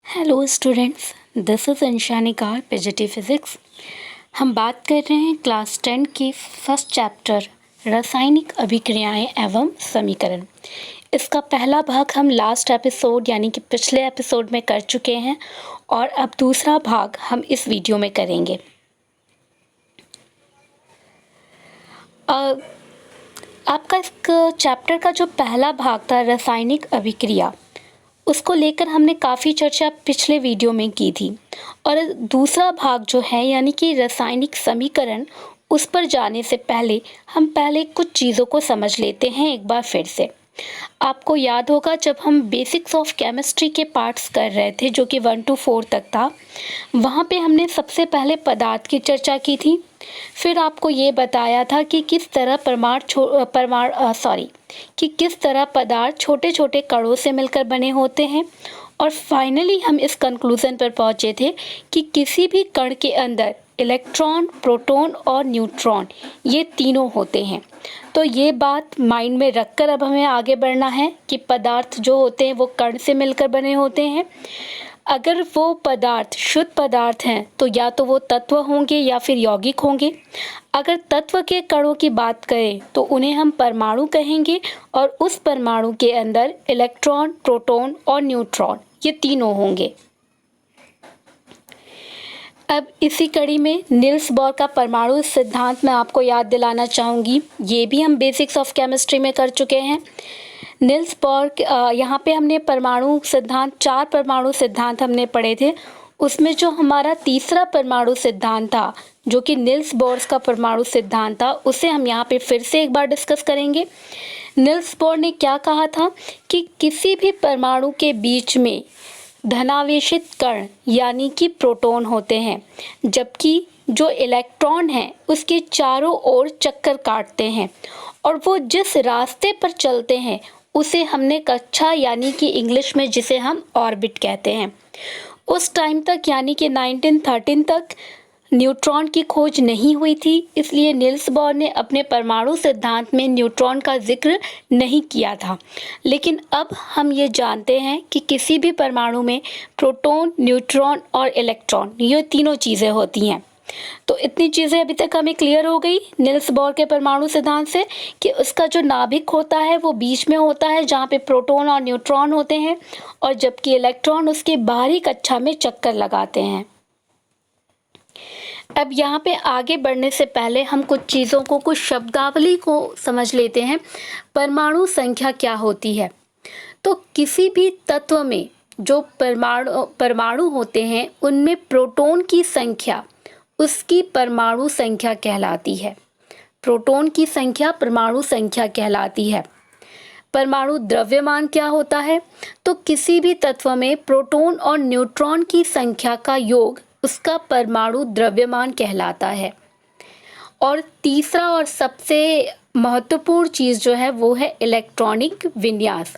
Hello students, this is Anshanika PGT physics. हम बात कर रहे हैं क्लास 10 की फर्स्ट चैप्टर रासायनिक अभिक्रियाएं एवं समीकरण। इसका पहला भाग हम लास्ट एपिसोड यानी कि पिछले एपिसोड में कर चुके हैं और अब दूसरा भाग हम इस वीडियो में करेंगे। आपका इस चैप्टर का जो पहला भाग था रासायनिक अभिक्रिया, उसको लेकर हमने काफ़ी चर्चा पिछले वीडियो में की थी और दूसरा भाग जो है यानी कि रासायनिक समीकरण, उस पर जाने से पहले हम पहले कुछ चीज़ों को समझ लेते हैं एक बार फिर से। आपको याद होगा जब हम बेसिक्स ऑफ केमिस्ट्री के पार्ट्स कर रहे थे जो कि 1 to 4 तक था, वहाँ पे हमने सबसे पहले पदार्थ की चर्चा की थी। फिर आपको ये बताया था कि किस तरह किस तरह पदार्थ छोटे छोटे कणों से मिलकर बने होते हैं और फाइनली हम इस कंक्लूज़न पर पहुँचे थे कि किसी भी कण के अंदर इलेक्ट्रॉन, प्रोटॉन और न्यूट्रॉन ये तीनों होते हैं। तो ये बात माइंड में रखकर अब हमें आगे बढ़ना है कि पदार्थ जो होते हैं वो कण से मिलकर बने होते हैं। अगर वो पदार्थ शुद्ध पदार्थ हैं तो या तो वो तत्व होंगे या फिर यौगिक होंगे। अगर तत्व के कणों की बात करें तो उन्हें हम परमाणु कहेंगे और उस परमाणु के अंदर इलेक्ट्रॉन, प्रोटॉन और न्यूट्रॉन ये तीनों होंगे। अब इसी कड़ी में नील्स बोर का परमाणु सिद्धांत मैं आपको याद दिलाना चाहूँगी। ये भी हम बेसिक्स ऑफ केमिस्ट्री में कर चुके हैं। नील्स बोर यहाँ पे हमने परमाणु सिद्धांत 4 परमाणु सिद्धांत हमने पढ़े थे। उसमें जो हमारा तीसरा परमाणु सिद्धांत था जो कि नील्स बोर का परमाणु सिद्धांत था, उसे हम यहाँ पे फिर से एक बार डिस्कस करेंगे। नील्स बोर ने क्या कहा था कि किसी भी परमाणु के बीच में धनावेशित कण यानी कि प्रोटॉन होते हैं, जबकि जो इलेक्ट्रॉन है उसके चारों ओर चक्कर काटते हैं और वो जिस रास्ते पर चलते हैं उसे हमने कक्षा यानी कि इंग्लिश में जिसे हम ऑर्बिट कहते हैं। उस टाइम तक यानी कि 1913 तक न्यूट्रॉन की खोज नहीं हुई थी, इसलिए नील्स बोर ने अपने परमाणु सिद्धांत में न्यूट्रॉन का जिक्र नहीं किया था। लेकिन अब हम ये जानते हैं कि किसी भी परमाणु में प्रोटॉन, न्यूट्रॉन और इलेक्ट्रॉन ये तीनों चीज़ें होती हैं। तो इतनी चीज़ें अभी तक हमें क्लियर हो गई नील्स बोर के परमाणु सिद्धांत से कि उसका जो नाभिक होता है वो बीच में होता है जहाँ पे प्रोटॉन और न्यूट्रॉन होते हैं और जबकि इलेक्ट्रॉन उसके बाहरी कक्षा में चक्कर लगाते हैं। अब यहाँ पे आगे बढ़ने से पहले हम कुछ चीज़ों को, कुछ शब्दावली को समझ लेते हैं। परमाणु संख्या क्या होती है? तो किसी भी तत्व में जो परमाणु होते हैं उनमें प्रोटॉन की संख्या उसकी परमाणु संख्या कहलाती है। प्रोटॉन की संख्या परमाणु संख्या कहलाती है। परमाणु द्रव्यमान क्या होता है? तो किसी भी तत्व में प्रोटॉन और न्यूट्रॉन की संख्या का योग उसका परमाणु द्रव्यमान कहलाता है। और तीसरा और सबसे महत्वपूर्ण चीज़ जो है वो है इलेक्ट्रॉनिक विन्यास।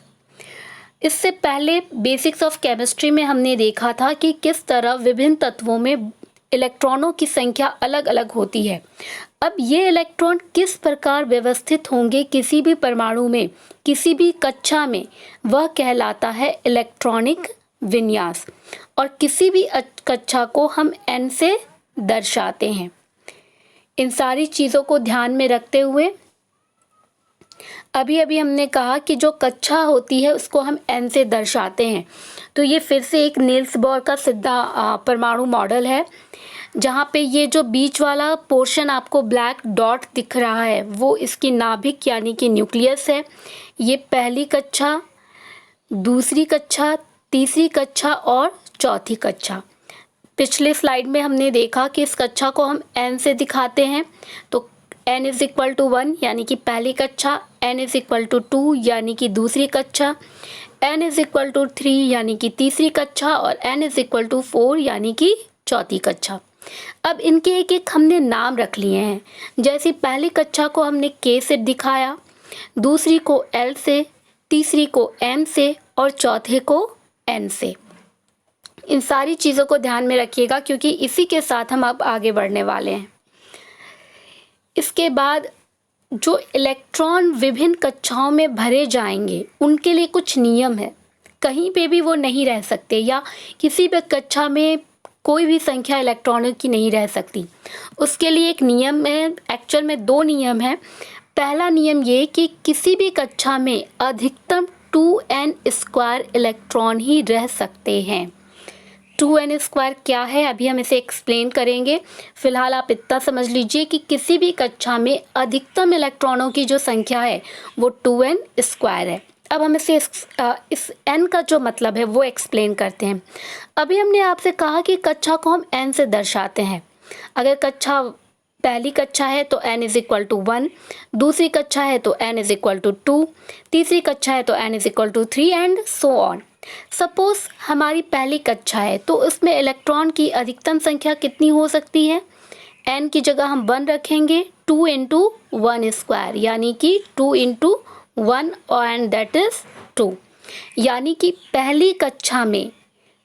इससे पहले बेसिक्स ऑफ केमिस्ट्री में हमने देखा था कि किस तरह विभिन्न तत्वों में इलेक्ट्रॉनों की संख्या अलग अलग होती है। अब ये इलेक्ट्रॉन किस प्रकार व्यवस्थित होंगे किसी भी परमाणु में, किसी भी कक्षा में, वह कहलाता है इलेक्ट्रॉनिक विन्यास। और किसी भी कक्षा को हम n से दर्शाते हैं। इन सारी चीज़ों को ध्यान में रखते हुए अभी हमने कहा कि जो कक्षा होती है उसको हम n से दर्शाते हैं। तो ये फिर से एक नील्स बोर का परमाणु मॉडल है जहाँ पे ये जो बीच वाला पोर्शन आपको ब्लैक डॉट दिख रहा है वो इसकी नाभिक यानी कि न्यूक्लियस है। ये पहली कक्षा, दूसरी कक्षा, तीसरी कक्षा और चौथी कक्षा। पिछले स्लाइड में हमने देखा कि इस कक्षा को हम n से दिखाते हैं। तो n इज इक्वल टू 1 यानी कि पहली कक्षा, n इज इक्वल टू 2 यानी कि दूसरी कक्षा, n इज इक्वल टू 3 यानी कि तीसरी कक्षा और n इज इक्वल टू 4 यानी कि चौथी कक्षा। अब इनके एक एक हमने नाम रख लिए हैं। जैसे पहली कक्षा को हमने k से दिखाया, दूसरी को l से, तीसरी को m से और चौथे को n से। इन सारी चीज़ों को ध्यान में रखिएगा क्योंकि इसी के साथ हम अब आगे बढ़ने वाले हैं। इसके बाद जो इलेक्ट्रॉन विभिन्न कक्षाओं में भरे जाएंगे उनके लिए कुछ नियम है। कहीं पे भी वो नहीं रह सकते, या किसी भी कक्षा में कोई भी संख्या इलेक्ट्रॉनों की नहीं रह सकती। उसके लिए एक नियम है, एक्चुअल में 2 नियम हैं। पहला नियम ये कि किसी भी कक्षा में अधिकतम 2n² इलेक्ट्रॉन ही रह सकते हैं। 2n² क्या है, अभी हम इसे एक्सप्लेन करेंगे। फिलहाल आप इतना समझ लीजिए कि किसी भी कक्षा में अधिकतम इलेक्ट्रॉनों की जो संख्या है वो 2n² है। अब हम इस n का जो मतलब है वो एक्सप्लेन करते हैं। अभी हमने आपसे कहा कि कक्षा को हम n से दर्शाते हैं। अगर कक्षा पहली कक्षा है तो n = 1, दूसरी कक्षा है तो n = 2, तीसरी कक्षा है तो n = 3 and so on. Suppose हमारी पहली कक्षा है तो उसमें इलेक्ट्रॉन की अधिकतम संख्या कितनी हो सकती है? n की जगह हम 1 रखेंगे, 2 × 1², यानी कि 2 × 1 एंड दैट इज 2। यानी कि पहली कक्षा में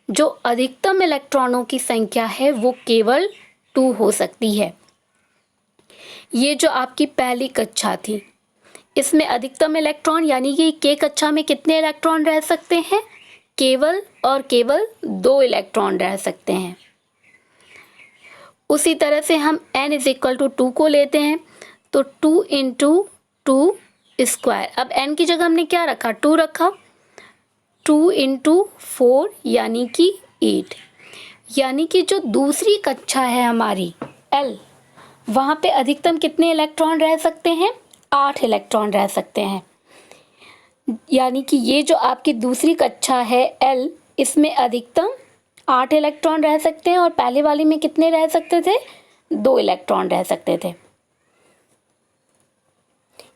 जो अधिकतम इलेक्ट्रॉनों की संख्या है वो केवल 2 हो सकती है। ये जो आपकी पहली कक्षा थी, इसमें अधिकतम इलेक्ट्रॉन यानी कि के कक्षा में कितने इलेक्ट्रॉन रह सकते हैं? केवल और केवल 2 इलेक्ट्रॉन रह सकते हैं। उसी तरह से हम n = 2 को लेते हैं तो 2 × 2²। अब n की जगह हमने क्या रखा? 2 रखा। 2 × 4 यानी कि 8। यानी कि जो दूसरी कक्षा है हमारी L, वहाँ पे अधिकतम कितने इलेक्ट्रॉन रह सकते हैं? 8 इलेक्ट्रॉन रह सकते हैं। यानी कि ये जो आपकी दूसरी कक्षा है L, इसमें अधिकतम 8 इलेक्ट्रॉन रह सकते हैं और पहले वाली में कितने रह सकते थे? 2 इलेक्ट्रॉन रह सकते थे।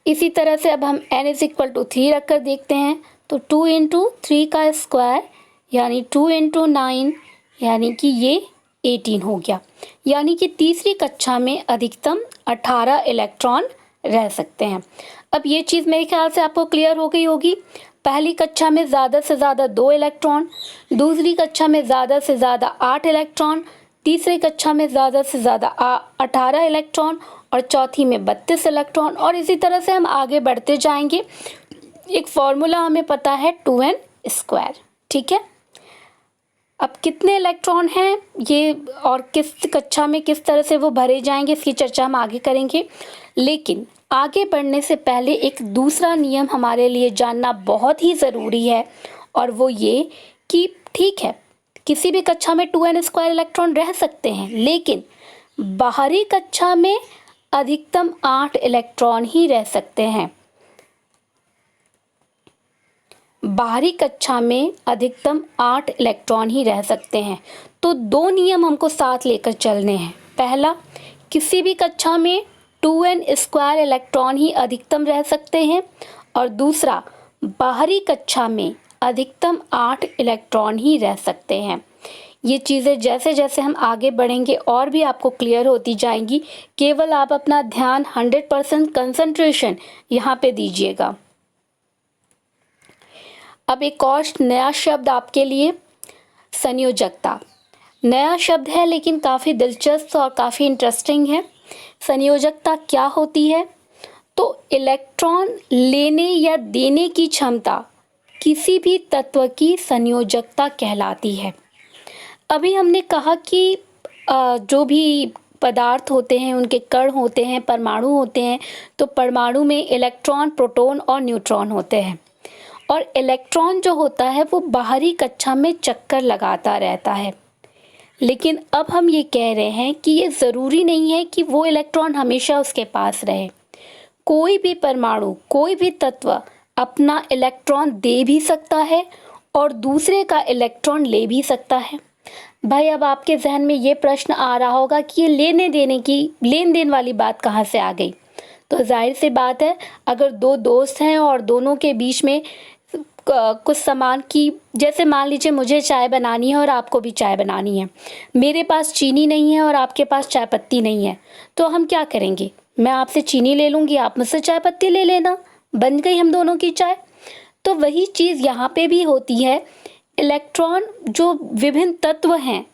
इसी तरह से अब हम n = 3 रखकर देखते हैं तो 2 × 3² यानी 2 × 9 यानी कि ये 18 हो गया। यानी कि तीसरी कक्षा में अधिकतम 18 इलेक्ट्रॉन रह सकते हैं। अब ये चीज़ मेरे ख्याल से आपको क्लियर हो गई होगी। पहली कक्षा में ज़्यादा से ज़्यादा 2 इलेक्ट्रॉन, दूसरी कक्षा में ज़्यादा से ज़्यादा 8 इलेक्ट्रॉन, तीसरी कक्षा में ज़्यादा से ज़्यादा 18 इलेक्ट्रॉन और चौथी में 32 इलेक्ट्रॉन, और इसी तरह से हम आगे बढ़ते जाएंगे। एक फॉर्मूला हमें पता है 2n², ठीक है। अब कितने इलेक्ट्रॉन हैं ये और किस कक्षा में किस तरह से वो भरे जाएंगे इसकी चर्चा हम आगे करेंगे। लेकिन आगे बढ़ने से पहले एक दूसरा नियम हमारे लिए जानना बहुत ही ज़रूरी है, और वो ये कि ठीक है, किसी भी कक्षा में 2n² इलेक्ट्रॉन रह सकते हैं, लेकिन बाहरी कक्षा में अधिकतम 8 इलेक्ट्रॉन ही रह सकते हैं। बाहरी कक्षा में अधिकतम 8 इलेक्ट्रॉन ही रह सकते हैं। तो 2 नियम हमको साथ लेकर चलने हैं। पहला, किसी भी कक्षा में 2n² इलेक्ट्रॉन ही अधिकतम रह सकते हैं, और दूसरा, बाहरी कक्षा में अधिकतम 8 इलेक्ट्रॉन ही रह सकते हैं। ये चीज़ें जैसे जैसे हम आगे बढ़ेंगे और भी आपको क्लियर होती जाएंगी। केवल आप अपना ध्यान 100% कंसंट्रेशन यहाँ पे दीजिएगा। अब एक और नया शब्द आपके लिए, संयोजकता। नया शब्द है लेकिन काफ़ी दिलचस्प और काफ़ी इंटरेस्टिंग है। संयोजकता क्या होती है? तो इलेक्ट्रॉन लेने या देने की क्षमता किसी भी तत्व की संयोजकता कहलाती है। अभी हमने कहा कि जो भी पदार्थ होते हैं उनके कण होते हैं, परमाणु होते हैं, तो परमाणु में इलेक्ट्रॉन, प्रोटॉन और न्यूट्रॉन होते हैं, और इलेक्ट्रॉन जो होता है वो बाहरी कक्षा में चक्कर लगाता रहता है। लेकिन अब हम ये कह रहे हैं कि ये ज़रूरी नहीं है कि वो इलेक्ट्रॉन हमेशा उसके पास रहे। कोई भी परमाणु, कोई भी तत्व अपना इलेक्ट्रॉन दे भी सकता है और दूसरे का इलेक्ट्रॉन ले भी सकता है। भाई, अब आपके जहन में ये प्रश्न आ रहा होगा कि ये लेने देने की, लेन देन वाली बात कहाँ से आ गई? तो जाहिर सी बात है, अगर 2 दोस्त हैं और दोनों के बीच में कुछ सामान की, जैसे मान लीजिए मुझे चाय बनानी है और आपको भी चाय बनानी है, मेरे पास चीनी नहीं है और आपके पास चाय पत्ती नहीं है, तो हम क्या करेंगे? मैं आपसे चीनी ले लूँगी, आप मुझसे चाय पत्ती ले लेना, बन गई हम दोनों की चाय। तो वही चीज़ यहाँ पे भी होती है। इलेक्ट्रॉन, जो विभिन्न तत्व हैं,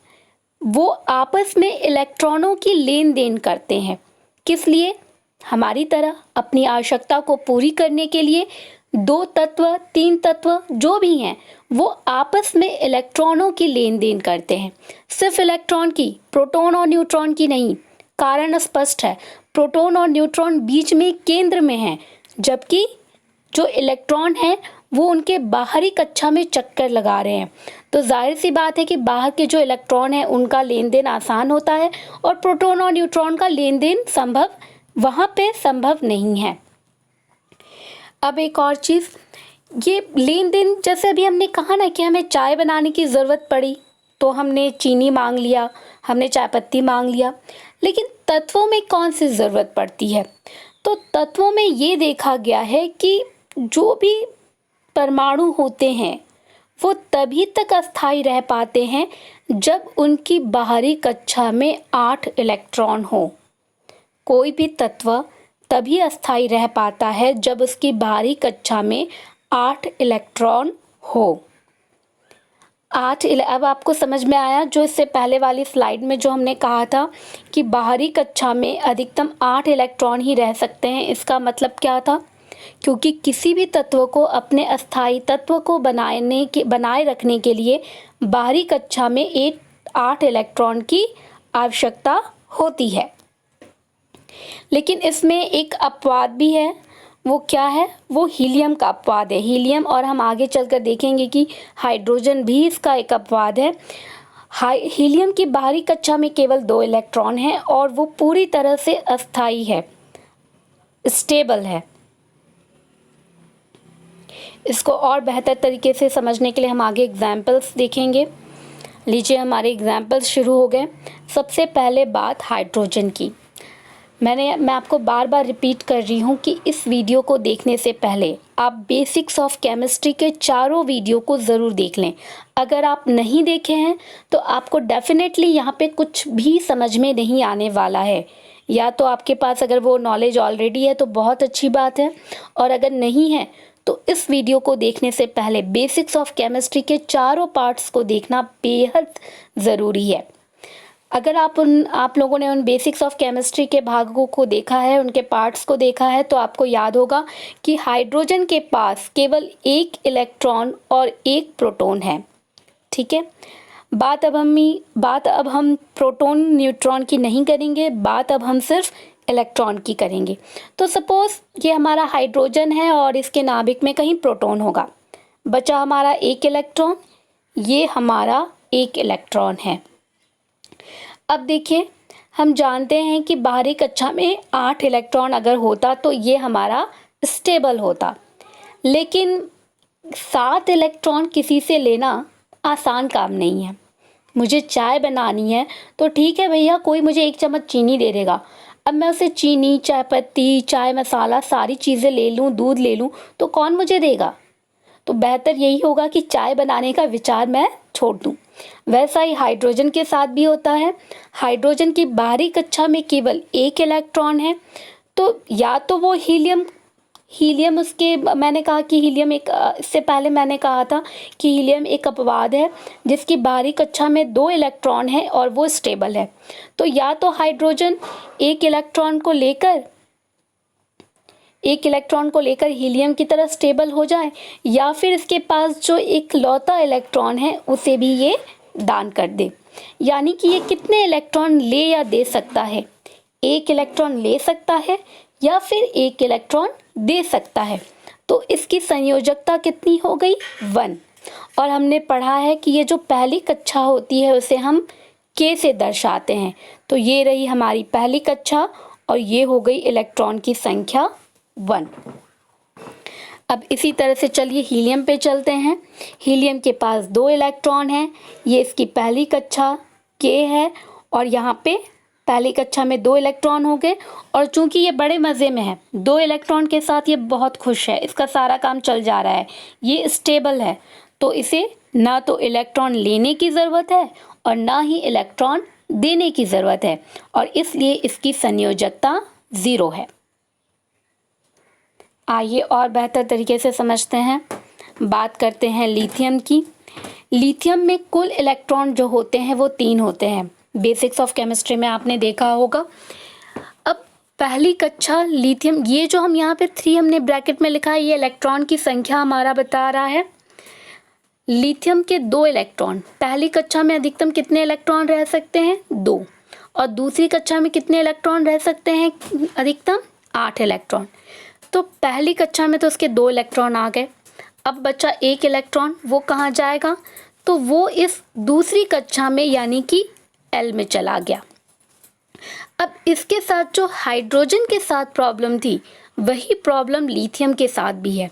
वो आपस में इलेक्ट्रॉनों की लेन देन करते हैं। किस लिए? हमारी तरह अपनी आवश्यकता को पूरी करने के लिए। दो तत्व, तीन तत्व जो भी हैं वो आपस में इलेक्ट्रॉनों की लेन देन करते हैं। सिर्फ इलेक्ट्रॉन की, प्रोटॉन और न्यूट्रॉन की नहीं। कारण स्पष्ट है, प्रोटॉन और न्यूट्रॉन बीच में केंद्र में हैं, जबकि जो इलेक्ट्रॉन है वो उनके बाहरी कक्षा में चक्कर लगा रहे हैं। तो जाहिर सी बात है कि बाहर के जो इलेक्ट्रॉन हैं उनका लेन देन आसान होता है और प्रोटॉन और न्यूट्रॉन का लेन देन वहाँ पे संभव नहीं है। अब एक और चीज़, ये लेन देन, जैसे अभी हमने कहा ना कि हमें चाय बनाने की ज़रूरत पड़ी तो हमने चीनी मांग लिया, हमने चाय पत्ती मांग लिया, लेकिन तत्वों में कौन सी ज़रूरत पड़ती है? तो तत्वों में ये देखा गया है कि जो भी परमाणु होते हैं वो तभी तक अस्थायी रह पाते हैं जब उनकी बाहरी कक्षा में 8 इलेक्ट्रॉन हो। कोई भी तत्व तभी अस्थायी रह पाता है जब उसकी बाहरी कक्षा में 8 इलेक्ट्रॉन हो। अब आपको समझ में आया, जो इससे पहले वाली स्लाइड में जो हमने कहा था कि बाहरी कक्षा में अधिकतम 8 इलेक्ट्रॉन ही रह सकते हैं, इसका मतलब क्या था? क्योंकि किसी भी तत्व को अपने अस्थायी तत्व को बनाए रखने के लिए बाहरी कक्षा में 8 इलेक्ट्रॉन की आवश्यकता होती है। लेकिन इसमें एक अपवाद भी है। वो क्या है? वो हीलियम का अपवाद है। हीलियम, और हम आगे चलकर देखेंगे कि हाइड्रोजन भी इसका एक अपवाद है। हीलियम की बाहरी कक्षा में केवल 2 इलेक्ट्रॉन हैं और वो पूरी तरह से अस्थायी है, स्टेबल है। इसको और बेहतर तरीके से समझने के लिए हम आगे एग्जाम्पल्स देखेंगे। लीजिए, हमारे एग्जाम्पल्स शुरू हो गए। सबसे पहले बात हाइड्रोजन की। मैं आपको बार बार रिपीट कर रही हूँ कि इस वीडियो को देखने से पहले आप बेसिक्स ऑफ केमिस्ट्री के चारों वीडियो को ज़रूर देख लें। अगर आप नहीं देखे हैं तो आपको डेफिनेटली यहाँ पे कुछ भी समझ में नहीं आने वाला है। या तो आपके पास अगर वो नॉलेज ऑलरेडी है तो बहुत अच्छी बात है, और अगर नहीं है तो इस वीडियो को देखने से पहले बेसिक्स ऑफ केमिस्ट्री के चारों पार्ट्स को देखना बेहद ज़रूरी है। अगर आप लोगों ने उन बेसिक्स ऑफ केमिस्ट्री के भागों को देखा है, उनके पार्ट्स को देखा है, तो आपको याद होगा कि हाइड्रोजन के पास केवल 1 इलेक्ट्रॉन और 1 प्रोटॉन है। ठीक है, बात अब हम प्रोटॉन न्यूट्रॉन की नहीं करेंगे, बात अब हम सिर्फ इलेक्ट्रॉन की करेंगे। तो सपोज ये हमारा हाइड्रोजन है और इसके नाभिक में कहीं प्रोटॉन होगा। बचा हमारा 1 इलेक्ट्रॉन, ये हमारा 1 इलेक्ट्रॉन है। अब देखिए, हम जानते हैं कि बाहरी कक्षा में 8 इलेक्ट्रॉन अगर होता तो ये हमारा स्टेबल होता, लेकिन 7 इलेक्ट्रॉन किसी से लेना आसान काम नहीं है। मुझे चाय बनानी है तो ठीक है भैया, कोई मुझे 1 चम्मच चीनी दे देगा। अब मैं उसे चीनी, चाय पत्ती, चाय मसाला सारी चीज़ें ले लूँ, दूध ले लूँ, तो कौन मुझे देगा? तो बेहतर यही होगा कि चाय बनाने का विचार मैं छोड़ दूँ। वैसा ही हाइड्रोजन के साथ भी होता है। हाइड्रोजन की बाहरी कक्षा में केवल 1 इलेक्ट्रॉन है, तो या तो वो हीलियम उसके, मैंने कहा कि हीलियम एक, इससे पहले मैंने कहा था कि हीलियम एक अपवाद है जिसकी बाहरी कक्षा में 2 इलेक्ट्रॉन है और वो स्टेबल है। तो या तो हाइड्रोजन 1 इलेक्ट्रॉन को लेकर हीलियम की तरह स्टेबल हो जाए, या फिर इसके पास जो एक लौता इलेक्ट्रॉन है उसे भी ये दान कर दे। यानी कि ये कितने इलेक्ट्रॉन ले या दे सकता है? 1 इलेक्ट्रॉन ले सकता है या फिर 1 इलेक्ट्रॉन दे सकता है। तो इसकी संयोजकता कितनी हो गई? 1। और हमने पढ़ा है कि ये जो पहली कक्षा होती है उसे हम K से दर्शाते हैं। तो ये रही हमारी पहली कक्षा और ये हो गई इलेक्ट्रॉन की संख्या 1। अब इसी तरह से चलिए हीलियम पे चलते हैं। हीलियम के पास 2 इलेक्ट्रॉन हैं, ये इसकी पहली कक्षा K है, और यहाँ पे पहली कक्षा में 2 इलेक्ट्रॉन हो गए। और चूंकि ये बड़े मज़े में है, 2 इलेक्ट्रॉन के साथ ये बहुत खुश है, इसका सारा काम चल जा रहा है, ये स्टेबल है, तो इसे ना तो इलेक्ट्रॉन लेने की ज़रूरत है और ना ही इलेक्ट्रॉन देने की ज़रूरत है, और इसलिए इसकी संयोजकता 0 है। आइए और बेहतर तरीके से समझते हैं। बात करते हैं लिथियम की। लिथियम में कुल इलेक्ट्रॉन जो होते हैं वो 3 होते हैं। बेसिक्स ऑफ केमिस्ट्री में आपने देखा होगा। अब पहली कक्षा लिथियम, ये जो हम यहाँ पे 3 हमने ब्रैकेट में लिखा है, ये इलेक्ट्रॉन की संख्या हमारा बता रहा है। लिथियम के 2 इलेक्ट्रॉन, पहली कक्षा में अधिकतम कितने इलेक्ट्रॉन रह सकते हैं? 2। और दूसरी कक्षा में कितने इलेक्ट्रॉन रह सकते हैं अधिकतम? 8 इलेक्ट्रॉन। तो पहली कक्षा में तो उसके 2 इलेक्ट्रॉन आ गए। अब बचा 1 इलेक्ट्रॉन, वो कहाँ जाएगा? तो वो इस दूसरी कक्षा में यानी कि L में चला गया। अब इसके साथ जो हाइड्रोजन के साथ प्रॉब्लम थी, वही प्रॉब्लम लिथियम के साथ भी है।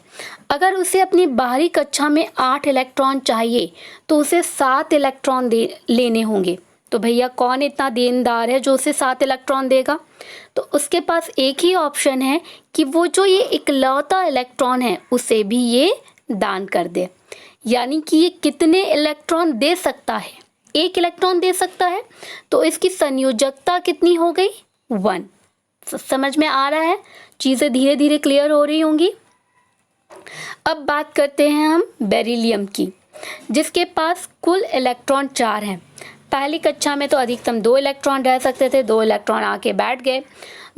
अगर उसे अपनी बाहरी कक्षा में 8 इलेक्ट्रॉन चाहिए तो उसे 7 इलेक्ट्रॉन लेने होंगे। तो भैया कौन इतना देनदार है जो उसे 7 इलेक्ट्रॉन देगा? तो उसके पास एक ही ऑप्शन है कि वो जो ये इकलौता इलेक्ट्रॉन है उसे भी ये दान कर दे। यानी कि ये कितने इलेक्ट्रॉन दे सकता है? 1 इलेक्ट्रॉन दे सकता है। तो इसकी संयोजकता कितनी हो गई? 1। समझ में आ रहा है? चीज़ें धीरे धीरे क्लियर हो रही होंगी। अब बात करते हैं हम बेरिलियम की, जिसके पास कुल इलेक्ट्रॉन 4 हैं। पहली कक्षा में तो अधिकतम 2 इलेक्ट्रॉन रह सकते थे, 2 इलेक्ट्रॉन आके बैठ गए।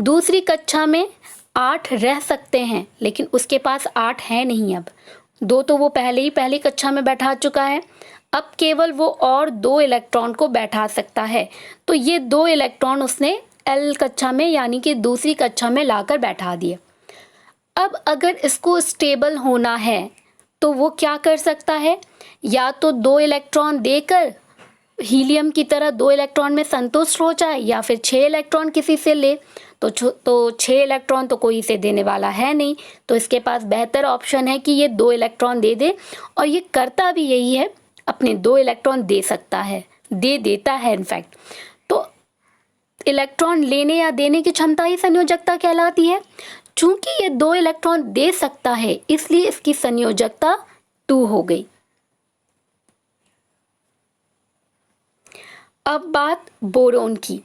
दूसरी कक्षा में 8 रह सकते हैं, लेकिन उसके पास 8 है नहीं। अब 2 तो वो पहले ही पहली कक्षा में बैठा चुका है, अब केवल वो और 2 इलेक्ट्रॉन को बैठा सकता है। तो ये 2 इलेक्ट्रॉन उसने L कक्षा में यानी कि दूसरी कक्षा में लाकर बैठा दिए। अब अगर इसको स्टेबल होना है तो वो क्या कर सकता है? या तो 2 इलेक्ट्रॉन देकर हीलियम की तरह 2 इलेक्ट्रॉन में संतुष्ट हो जाए, या फिर 6 इलेक्ट्रॉन किसी से ले। तो 6 इलेक्ट्रॉन तो कोई इसे देने वाला है नहीं, तो इसके पास बेहतर ऑप्शन है कि ये 2 इलेक्ट्रॉन दे दे। और ये करता भी यही है, अपने 2 इलेक्ट्रॉन दे सकता है, दे देता है इनफैक्ट। तो इलेक्ट्रॉन लेने या देने की क्षमता ही संयोजकता कहलाती है। चूंकि ये 2 इलेक्ट्रॉन दे सकता है, इसलिए इसकी संयोजकता 2 हो गई। अब बात बोरोन की।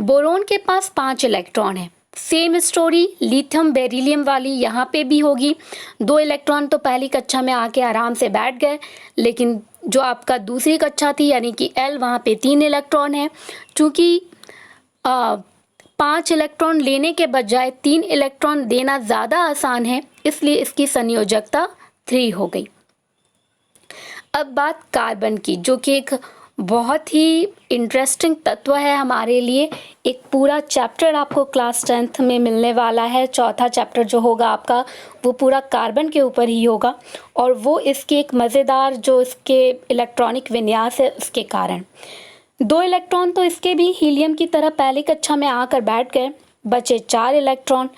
बोरोन के पास 5 इलेक्ट्रॉन है। सेम स्टोरी लिथियम बेरिलियम वाली यहाँ पे भी होगी। 2 इलेक्ट्रॉन तो पहली कक्षा में आके आराम से बैठ गए, लेकिन जो आपका दूसरी कक्षा थी यानी कि L, वहाँ पे 3 इलेक्ट्रॉन है। चूँकि 5 इलेक्ट्रॉन लेने के बजाय 3 इलेक्ट्रॉन देना ज़्यादा आसान है, इसलिए इसकी संयोजकता 3 हो गई। अब बात कार्बन की, जो कि एक बहुत ही इंटरेस्टिंग तत्व है हमारे लिए। एक पूरा चैप्टर आपको क्लास 10th में मिलने वाला है। चौथा चैप्टर जो होगा आपका, वो पूरा कार्बन के ऊपर ही होगा, और वो इसके एक मज़ेदार जो इसके इलेक्ट्रॉनिक विन्यास है उसके कारण। 2 इलेक्ट्रॉन तो इसके भी हीलियम की तरह पहली कक्षा में आकर बैठ गए, बचे 4 इलेक्ट्रॉन।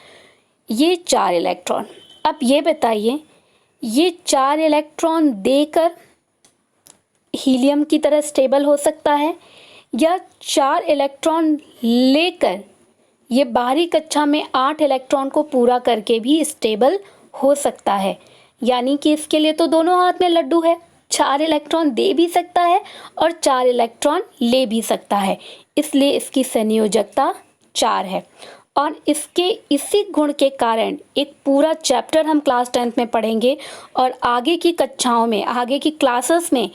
ये 4 इलेक्ट्रॉन, अब ये बताइए, ये 4 इलेक्ट्रॉन देकर हीलियम की तरह स्टेबल हो सकता है, या 4 इलेक्ट्रॉन लेकर ये बाहरी कक्षा में 8 इलेक्ट्रॉन को पूरा करके भी स्टेबल हो सकता है? यानी कि इसके लिए तो दोनों हाथ में लड्डू है, 4 इलेक्ट्रॉन दे भी सकता है और 4 इलेक्ट्रॉन ले भी सकता है, इसलिए इसकी संयोजकता 4 है। और इसके इसी गुण के कारण एक पूरा चैप्टर हम क्लास 10th में पढ़ेंगे, और आगे की कक्षाओं में, आगे की क्लासेस में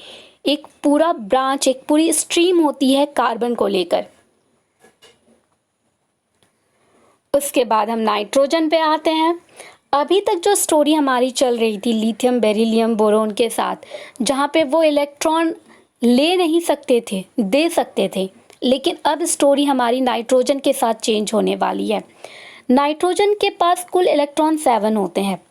एक पूरा ब्रांच, एक पूरी स्ट्रीम होती है कार्बन को लेकर। उसके बाद हम नाइट्रोजन पे आते हैं। अभी तक जो स्टोरी हमारी चल रही थी लिथियम बेरिलियम बोरोन के साथ, जहाँ पे वो इलेक्ट्रॉन ले नहीं सकते थे, दे सकते थे, लेकिन अब स्टोरी हमारी नाइट्रोजन के साथ चेंज होने वाली है। नाइट्रोजन के पास कुल इलेक्ट्रॉन 7 होते हैं।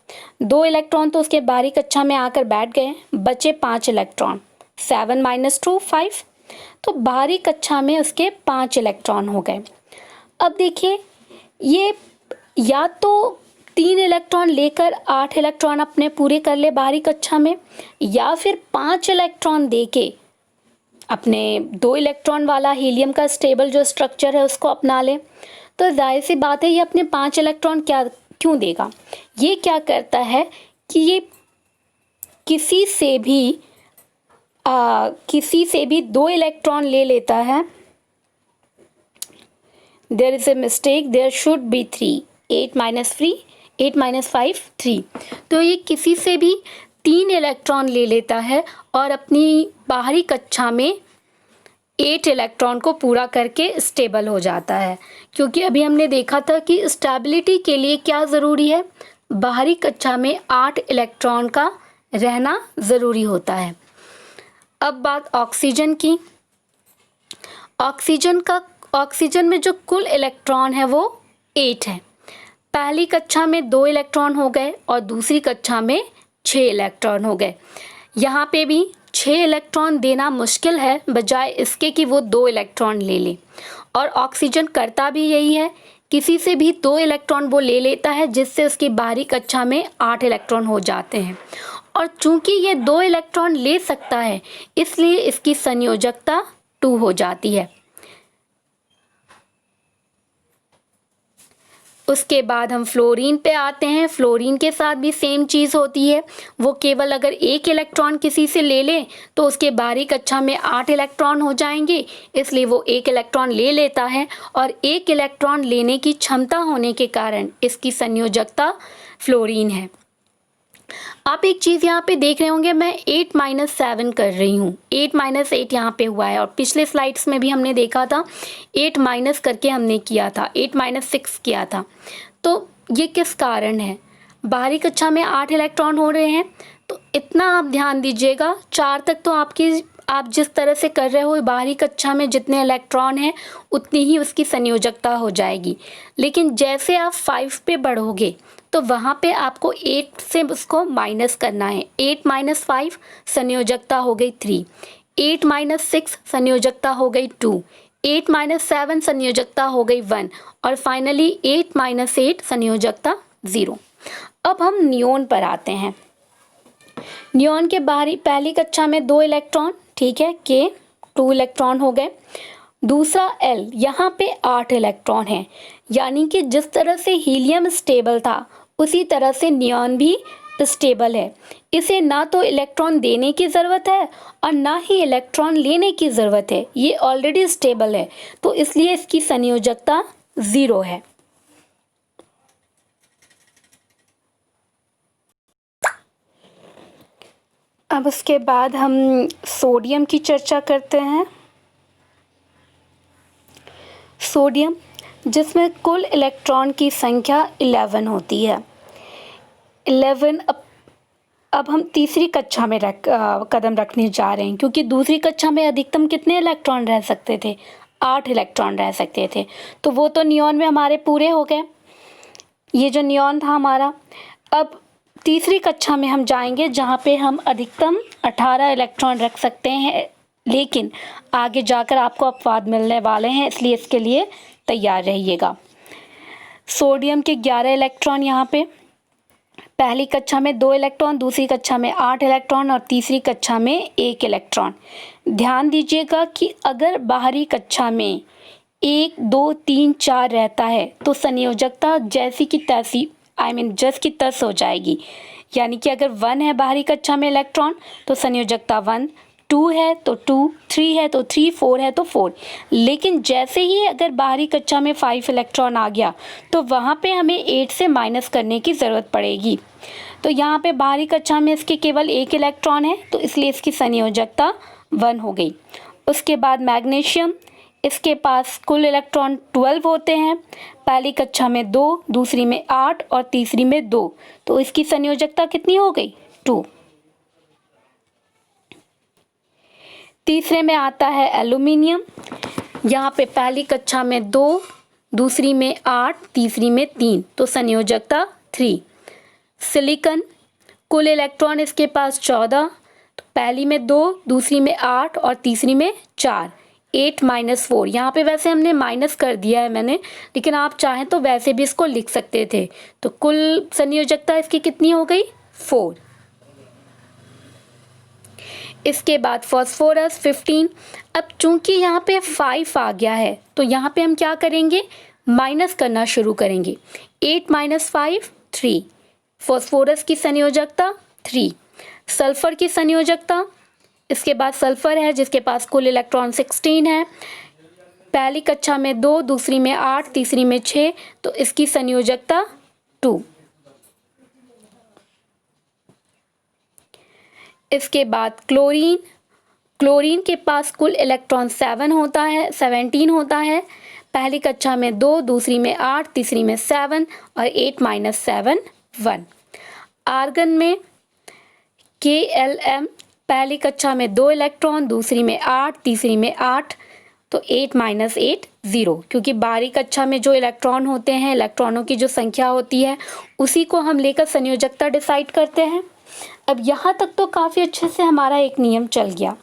2 इलेक्ट्रॉन तो उसके बाहरी कक्षा में आकर बैठ गए, बचे 5 इलेक्ट्रॉन। 7 - 2 5, तो बाहरी कक्षा में उसके 5 इलेक्ट्रॉन हो गए। अब देखिए, ये या तो 3 इलेक्ट्रॉन लेकर 8 इलेक्ट्रॉन अपने पूरे कर ले बाहरी कक्षा में, या फिर 5 इलेक्ट्रॉन देके अपने 2 इलेक्ट्रॉन वाला हीलियम का स्टेबल जो स्ट्रक्चर है उसको अपना ले। तो जाहिर सी बात है, ये अपने 5 इलेक्ट्रॉन क्यों देगा? ये क्या करता है कि ये किसी से भी 2 इलेक्ट्रॉन ले लेता है। There is a mistake, there should be 3, 8 - 5 3। तो ये किसी से भी 3 इलेक्ट्रॉन ले लेता है और अपनी बाहरी कक्षा में 8 इलेक्ट्रॉन को पूरा करके स्टेबल हो जाता है। क्योंकि अभी हमने देखा था कि स्टेबिलिटी के लिए क्या ज़रूरी है, बाहरी कक्षा में 8 इलेक्ट्रॉन का रहना ज़रूरी होता है। अब बात ऑक्सीजन की। ऑक्सीजन में जो कुल इलेक्ट्रॉन है वो 8 है। पहली कक्षा में 2 इलेक्ट्रॉन हो गए और दूसरी कक्षा में 6 इलेक्ट्रॉन हो गए। यहाँ पे भी 6 इलेक्ट्रॉन देना मुश्किल है, बजाय इसके कि वो 2 इलेक्ट्रॉन ले ले। और ऑक्सीजन करता भी यही है, किसी से भी 2 इलेक्ट्रॉन वो ले लेता है, जिससे उसकी बाहरी कक्षा में 8 इलेक्ट्रॉन हो जाते हैं। और चूंकि ये 2 इलेक्ट्रॉन ले सकता है, इसलिए इसकी संयोजकता 2 हो जाती है। उसके बाद हम फ्लोरीन पे आते हैं। फ्लोरीन के साथ भी सेम चीज़ होती है। वो केवल अगर 1 इलेक्ट्रॉन किसी से ले ले तो उसके बाहरी कक्षा में 8 इलेक्ट्रॉन हो जाएंगे, इसलिए वो 1 इलेक्ट्रॉन ले लेता है। और 1 इलेक्ट्रॉन लेने की क्षमता होने के कारण इसकी संयोजकता फ्लोरीन है। आप एक चीज़ यहाँ पे देख रहे होंगे, मैं 8-7 कर रही हूँ। 8-8 यहाँ पे हुआ है, और पिछले स्लाइड्स में भी हमने देखा था 8 माइनस करके हमने किया था, 8-6 किया था। तो ये किस कारण है? बाहरी कक्षा में 8 इलेक्ट्रॉन हो रहे हैं, तो इतना आप ध्यान दीजिएगा। 4 तक तो आप जिस तरह से कर रहे हो, बाहरी कक्षा में जितने इलेक्ट्रॉन हैं उतनी ही उसकी संयोजकता हो जाएगी। लेकिन जैसे आप 5 पे बढ़ोगे तो वहाँ पे आपको 8 से उसको माइनस करना है। 8-5 संयोजकता हो गई 3, 8-6 संयोजकता हो गई 2, 8-7 संयोजकता हो गई 1, और फाइनली 8-8 संयोजकता 0। अब हम नियोन पर आते हैं। नियोन के बाहरी पहली कक्षा में 2 इलेक्ट्रॉन, ठीक है, के 2 इलेक्ट्रॉन हो गए। दूसरा L, यहाँ पे 8 इलेक्ट्रॉन है। यानी कि जिस तरह से हीलियम स्टेबल था उसी तरह से नियॉन भी स्टेबल है। इसे ना तो इलेक्ट्रॉन देने की ज़रूरत है और ना ही इलेक्ट्रॉन लेने की ज़रूरत है, ये ऑलरेडी स्टेबल है, तो इसलिए इसकी संयोजकता 0 है। अब उसके बाद हम सोडियम की चर्चा करते हैं। सोडियम, जिसमें कुल इलेक्ट्रॉन की संख्या 11 होती है। 11 अब हम तीसरी कक्षा में कदम रखने जा रहे हैं, क्योंकि दूसरी कक्षा में अधिकतम कितने इलेक्ट्रॉन रह सकते थे? 8 इलेक्ट्रॉन रह सकते थे। तो वो तो नियॉन में हमारे पूरे हो गए, ये जो नियॉन था हमारा। अब तीसरी कक्षा में हम जाएंगे जहाँ पे हम अधिकतम 18 इलेक्ट्रॉन रख सकते हैं, लेकिन आगे जाकर आपको अपवाद मिलने वाले हैं, इसलिए इसके लिए तैयार रहिएगा। सोडियम के 11 इलेक्ट्रॉन यहाँ पे, पहली कक्षा में 2 इलेक्ट्रॉन, दूसरी कक्षा में 8 इलेक्ट्रॉन और तीसरी कक्षा में 1 इलेक्ट्रॉन। ध्यान दीजिएगा कि अगर बाहरी कक्षा में 1, 2, 3, 4 रहता है तो संयोजकता जैसी की तैसी, जस की तस हो जाएगी। यानी कि अगर 1 है बाहरी कक्षा में इलेक्ट्रॉन तो संयोजकता 1, 2 है तो 2, 3 है तो 3, 4 है तो 4। लेकिन जैसे ही अगर बाहरी कक्षा में 5 इलेक्ट्रॉन आ गया तो वहाँ पे हमें 8 से माइनस करने की ज़रूरत पड़ेगी। तो यहाँ पे बाहरी कक्षा में इसके केवल 1 इलेक्ट्रॉन है, तो इसलिए इसकी संयोजकता 1 हो गई। उसके बाद मैग्नीशियम, इसके पास कुल इलेक्ट्रॉन 12 होते हैं। पहली कक्षा में 2, दूसरी में 8 और तीसरी में 2, तो इसकी संयोजकता कितनी हो गई? 2। तीसरे में आता है एल्यूमिनियम। यहाँ पे पहली कक्षा में 2, दूसरी में 8, तीसरी में 3, तो संयोजकता 3। सिलिकॉन, कुल इलेक्ट्रॉन इसके पास 14, तो पहली में 2, दूसरी में 8 और तीसरी में 4, 8-4। यहाँ पे वैसे हमने माइनस कर दिया है मैंने, लेकिन आप चाहें तो वैसे भी इसको लिख सकते थे। तो कुल संयोजकता इसकी कितनी हो गई? 4। इसके बाद फास्फोरस 15। अब चूंकि यहाँ पे 5 आ गया है तो यहाँ पे हम क्या करेंगे? माइनस करना शुरू करेंगे। 8-5, 3। फास्फोरस की संयोजकता 3। सल्फर की संयोजकता, इसके बाद सल्फर है जिसके पास कुल इलेक्ट्रॉन 16 है। पहली कक्षा में 2, दूसरी में 8, तीसरी में 6, तो इसकी संयोजकता 2। इसके बाद क्लोरीन, क्लोरीन के पास कुल इलेक्ट्रॉन 17 होता है। पहली कक्षा में 2, दूसरी में 8, तीसरी में 7 और 8 - 7 1। आर्गन में KLm पहली कक्षा में 2 इलेक्ट्रॉन, दूसरी में 8, तीसरी में 8, तो 8 - 8 0, क्योंकि बाहरी कक्षा में जो इलेक्ट्रॉन होते हैं, इलेक्ट्रॉनों की जो संख्या होती है उसी को हम लेकर संयोजकता डिसाइड करते हैं। अब यहाँ तक तो काफ़ी अच्छे से हमारा एक नियम चल गया।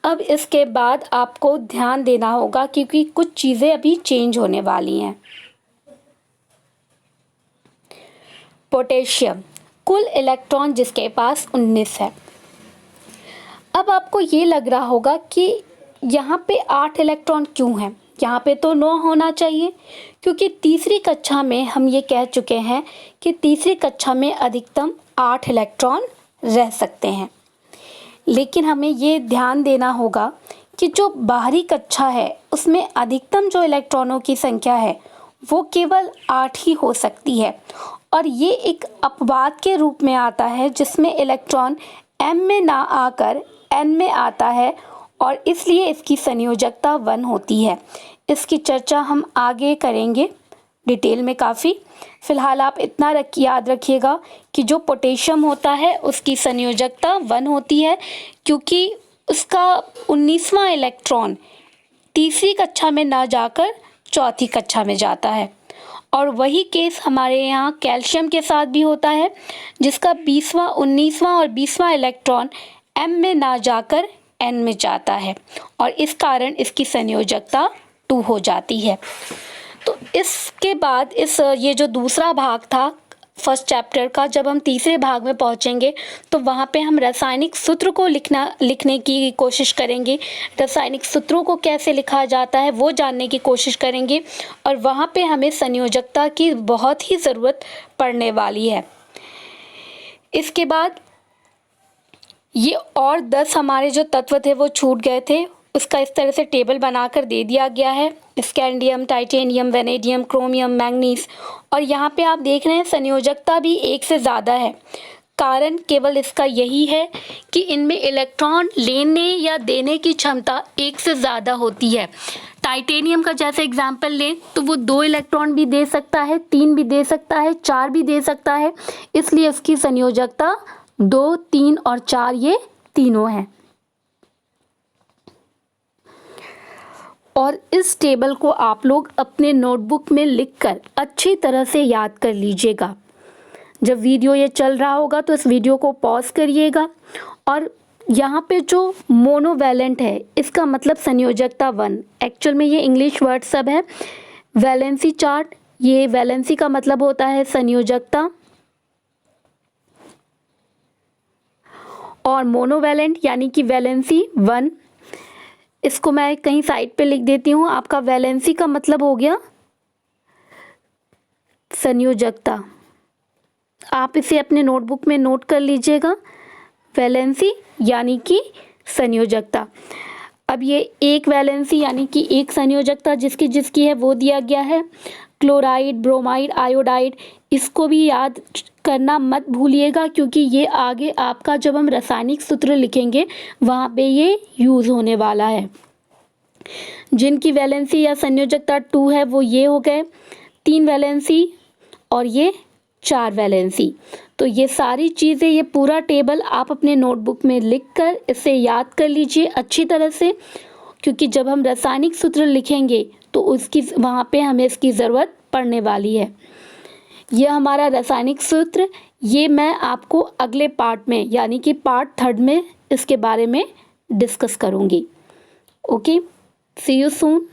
अब इसके बाद आपको ध्यान देना होगा क्योंकि कुछ चीज़ें अभी चेंज होने वाली हैं। पोटेशियम, कुल इलेक्ट्रॉन जिसके पास 19 है। अब आपको ये लग रहा होगा कि यहाँ पे 8 इलेक्ट्रॉन क्यों हैं, यहाँ पे तो 9 होना चाहिए, क्योंकि तीसरी कक्षा में हम ये कह चुके हैं कि तीसरी कक्षा में अधिकतम 8 इलेक्ट्रॉन रह सकते हैं। लेकिन हमें ये ध्यान देना होगा कि जो बाहरी कक्षा है उसमें अधिकतम जो इलेक्ट्रॉनों की संख्या है वो केवल 8 ही हो सकती है, और ये एक अपवाद के रूप में आता है जिसमें इलेक्ट्रॉन m में ना आकर n में आता है, और इसलिए इसकी संयोजकता 1 होती है। इसकी चर्चा हम आगे करेंगे डिटेल में काफ़ी। फ़िलहाल आप इतना याद रखिएगा कि जो पोटेशियम होता है उसकी संयोजकता 1 होती है, क्योंकि उसका 19वां इलेक्ट्रॉन तीसरी कक्षा में ना जाकर चौथी कक्षा में जाता है। और वही केस हमारे यहाँ कैल्शियम के साथ भी होता है, जिसका 20वां, 19वां और 20वां इलेक्ट्रॉन m में ना जाकर n में जाता है, और इस कारण इसकी संयोजकता 2 हो जाती है। तो इसके बाद ये जो दूसरा भाग था फर्स्ट चैप्टर का, जब हम तीसरे भाग में पहुंचेंगे तो वहाँ पे हम रासायनिक सूत्र को लिखने की कोशिश करेंगे। रासायनिक सूत्रों को कैसे लिखा जाता है वो जानने की कोशिश करेंगे, और वहाँ पे हमें संयोजकता की बहुत ही ज़रूरत पड़ने वाली है। इसके बाद ये और 10 हमारे जो तत्व थे वो छूट गए थे, उसका इस तरह से टेबल बनाकर दे दिया गया है। Scandium, titanium, vanadium, chromium, manganese, और यहाँ पे आप देख रहे हैं संयोजकता भी 1 से ज़्यादा है। कारण केवल इसका यही है कि इनमें इलेक्ट्रॉन लेने या देने की क्षमता 1 से ज़्यादा होती है। टाइटेनियम का जैसे एग्जाम्पल लें तो वो 2 इलेक्ट्रॉन भी दे सकता है, 3 भी दे सकता है, 4 भी दे सकता है, इसलिए उसकी संयोजकता 2, 3 और 4 ये तीनों हैं। और इस टेबल को आप लोग अपने नोटबुक में लिखकर अच्छी तरह से याद कर लीजिएगा। जब वीडियो ये चल रहा होगा तो इस वीडियो को पॉज करिएगा, और यहाँ पे जो मोनोवैलेंट है इसका मतलब संयोजकता 1, एक्चुअल में ये इंग्लिश वर्ड सब है। वैलेंसी चार्ट, ये वैलेंसी का मतलब होता है संयोजकता, और मोनोवैलेंट यानी कि वैलेंसी 1। इसको मैं कहीं साइड पे लिख देती हूँ। आपका वैलेंसी का मतलब हो गया संयोजकता, आप इसे अपने नोटबुक में नोट कर लीजिएगा, वैलेंसी यानी कि संयोजकता। अब ये एक वैलेंसी यानी कि एक संयोजकता जिसकी है वो दिया गया है। क्लोराइड, ब्रोमाइड, आयोडाइड, इसको भी याद करना मत भूलिएगा, क्योंकि ये आगे आपका जब हम रासायनिक सूत्र लिखेंगे वहाँ पे ये यूज़ होने वाला है। जिनकी वैलेंसी या संयोजकता 2 है वो ये हो गए 3 वैलेंसी और ये 4 वैलेंसी। तो ये सारी चीज़ें, ये पूरा टेबल आप अपने नोटबुक में लिखकर इसे याद कर लीजिए अच्छी तरह से, क्योंकि जब हम रासायनिक सूत्र लिखेंगे तो उसकी वहाँ पे हमें इसकी ज़रूरत पड़ने वाली है। यह हमारा रासायनिक सूत्र, ये मैं आपको अगले पार्ट में यानी कि पार्ट 3 में इसके बारे में डिस्कस करूँगी। Okay, see you soon.